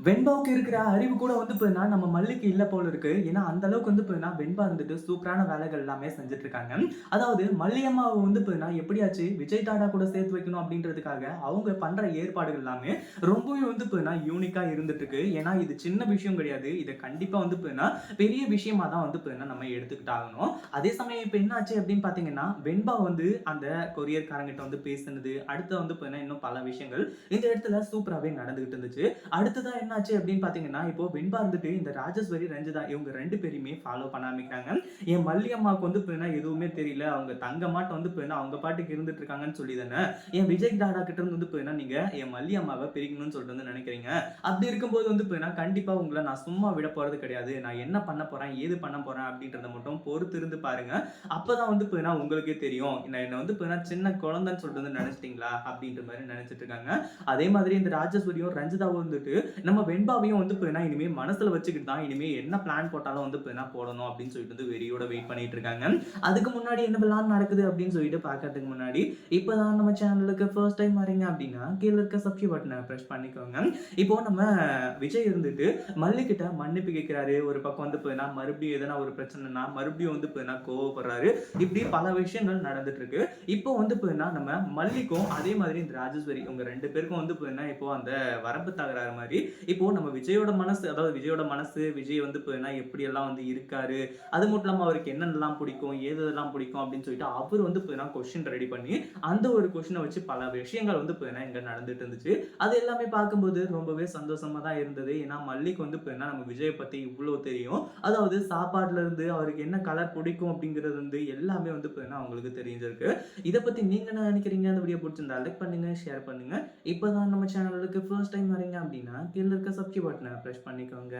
வெண்பாவுக்கு இருக்கிற அறிவு கூட வந்து பார்த்தீங்கன்னா, நம்ம மல்லிக்கு இல்ல போல இருக்கு. ஏன்னா, அந்த அளவுக்கு வந்து பார்த்தீங்கன்னா, வெண்பா இருந்துட்டு சூப்பரான வேலைகள் எல்லாமே செஞ்சுட்டு இருக்காங்க. அதாவது மல்லியம்மாவ வந்து பார்த்தீங்கன்னா, எப்படியாச்சு விஜய் டாடா கூட சேர்த்து வைக்கணும் அப்படின்றதுக்காக, அவங்க பண்ற ஏற்பாடுகள் எல்லாமே ரொம்பவே வந்து பார்த்தீங்கன்னா, யூனிக்கா இருந்துட்டு இருக்கு. ஏன்னா, இது சின்ன விஷயம் கிடையாது. இத கண்டிப்பா வந்து பார்த்தீங்கன்னா, பெரிய விஷயமா தான் வந்து பார்த்தீங்கன்னா, நம்ம எடுத்துக்கிட்டு ஆகணும். அதே சமயம் இப்ப என்ன ஆச்சு அப்படின்னு பார்த்தீங்கன்னா, வெண்பா வந்து அந்த கொரியர்காரங்கிட்ட வந்து பேசினது, அடுத்து வந்து பார்த்தீங்கன்னா, இன்னும் பல விஷயங்கள் இந்த இடத்துல சூப்பராவே நடந்துகிட்டு இருந்துச்சு. அடுத்ததா என்னாச்சு அப்படின்னு பார்த்தீங்கன்னா, இப்போ வெண்பா வந்துட்டு இந்த ராஜேஸ்வரி, ரஞ்சிதா இவங்க 2 பேரையுமே ஃபாலோ பண்ண ஆரம்பிக்கிறாங்க. என் மல்லி அம்மாவுக்கு வந்து பார்த்தீங்கன்னா எதுவுமே தெரியல. அவங்க தங்கமாட்டம் வந்து பார்த்தீங்கன்னா அவங்க பாட்டுக்கு இருந்துட்டு இருக்காங்கன்னு சொல்லி தானே, என் விஜய் டாடா கிட்ட இருந்து வந்து பார்த்தீங்கன்னா நீங்க என் மல்லி அம்மாவ பிரிக்கணும்னு சொல்லிட்டு வந்து நினைக்கிறீங்க. அப்படி இருக்கும்போது வந்து பார்த்தீங்கன்னா, கண்டிப்பா உங்கள நான் சும்மா விட போறது கிடையாது. நான் என்ன பண்ண போறேன், ஏது பண்ண போறேன் அப்படின்றத மட்டும் பொறுத்து இருந்து பாருங்க. அப்பதான் வந்து பார்த்தீங்கன்னா உங்களுக்கே தெரியும். என்ன வந்து பார்த்தீங்கன்னா சின்ன குழந்தைன்னு சொல்லிட்டு வந்து நினைச்சிட்டீங்களா? அப்படின்ற மாரி நினைச்சிட்டு இருக்காங்க. அதே மாதிரி இந்த ராஜேஸ்வரியும், ரஞ்சிதாவும் வந்துட்டு நம்ம வெண்பாவையும் வந்து பார்த்தீங்கன்னா, இனிமே மனசுல வச்சுக்கிட்டு தான் இனிமே என்ன பிளான் போட்டாலும் வந்து பார்த்தீங்கன்னா போடணும் அப்படின்னு சொல்லிட்டு வந்து வெறியோட வெயிட் பண்ணிட்டு இருக்காங்க. அதுக்கு முன்னாடி என்ன பிளான் நடக்குது அப்படின்னு சொல்லிட்டு பார்க்கறதுக்கு முன்னாடி, இப்பதான் நம்ம சேனலுக்கு ஃபர்ஸ்ட் டைம் வரீங்க அப்படின்னா, கீழ இருக்க சப்ஸ்கிரைப் பட்டன பிரஸ் பண்ணிக்கோங்க. இப்போ நம்ம விஜய் இருந்துட்டு மல்லி கிட்ட மன்னிப்பு கேட்கிறாரு. ஒரு பக்கம் வந்து பார்த்தீங்கன்னா, மறுபடியும் எதனா ஒரு பிரச்சனைனா, மறுபடியும் வந்து பார்த்தீங்கன்னா கோவப்படுறாரு. இப்படி பல விஷயங்கள் நடந்துட்டு இருக்கு. இப்போ வந்து பார்த்தீங்கன்னா, நம்ம மல்லிக்கும் அதே மாதிரி இந்த ராஜேஸ்வரி இவங்க 2 பேருக்கும் வந்து பார்த்தீங்கன்னா, இப்போ அந்த வரப்பு தகராறு மாரி இப்போ நம்ம விஜயோட மனசு அதாவது விஜயோட மனசு, விஜய் வந்து இப்ப எப்படியெல்லாம் வந்து இருக்காரு, அது மட்டும் இல்லாம அவருக்கு என்னென்னலாம் பிடிக்கும், ஏதெல்லாம் பிடிக்கும் அப்படின்னு சொல்லிட்டு அவர் வந்து கொஸ்டின் ரெடி பண்ணி, அந்த ஒரு கொஸ்டின வச்சு பல விஷயங்கள் வந்து இங்க நடந்துட்டு இருந்துச்சு. அது எல்லாமே பார்க்கும்போது ரொம்பவே சந்தோஷமா தான் இருந்தது. ஏன்னா மல்லிக்கு வந்து நம்ம விஜய பத்தி இவ்ளோ தெரியும். அதாவது சாப்பாட்டுல இருந்து அவருக்கு என்ன கலர் பிடிக்கும் அப்படிங்கிறது வந்து எல்லாமே வந்து அவங்களுக்கு தெரிஞ்சிருக்கு. இத பத்தி நீங்க என்ன நினைக்கிறீங்க? அந்த வீடியோ பிடிச்சிருந்தா லைக் பண்ணுங்க, ஷேர் பண்ணுங்க. இப்பதான் நம்ம சேனலுக்கு ஃபர்ஸ்ட் டைம் வரீங்க அப்படின்னா, கீழ இருக்க சப்ஸ்கிரைப் பட்டன பிரஸ் பண்ணிக்கோங்க.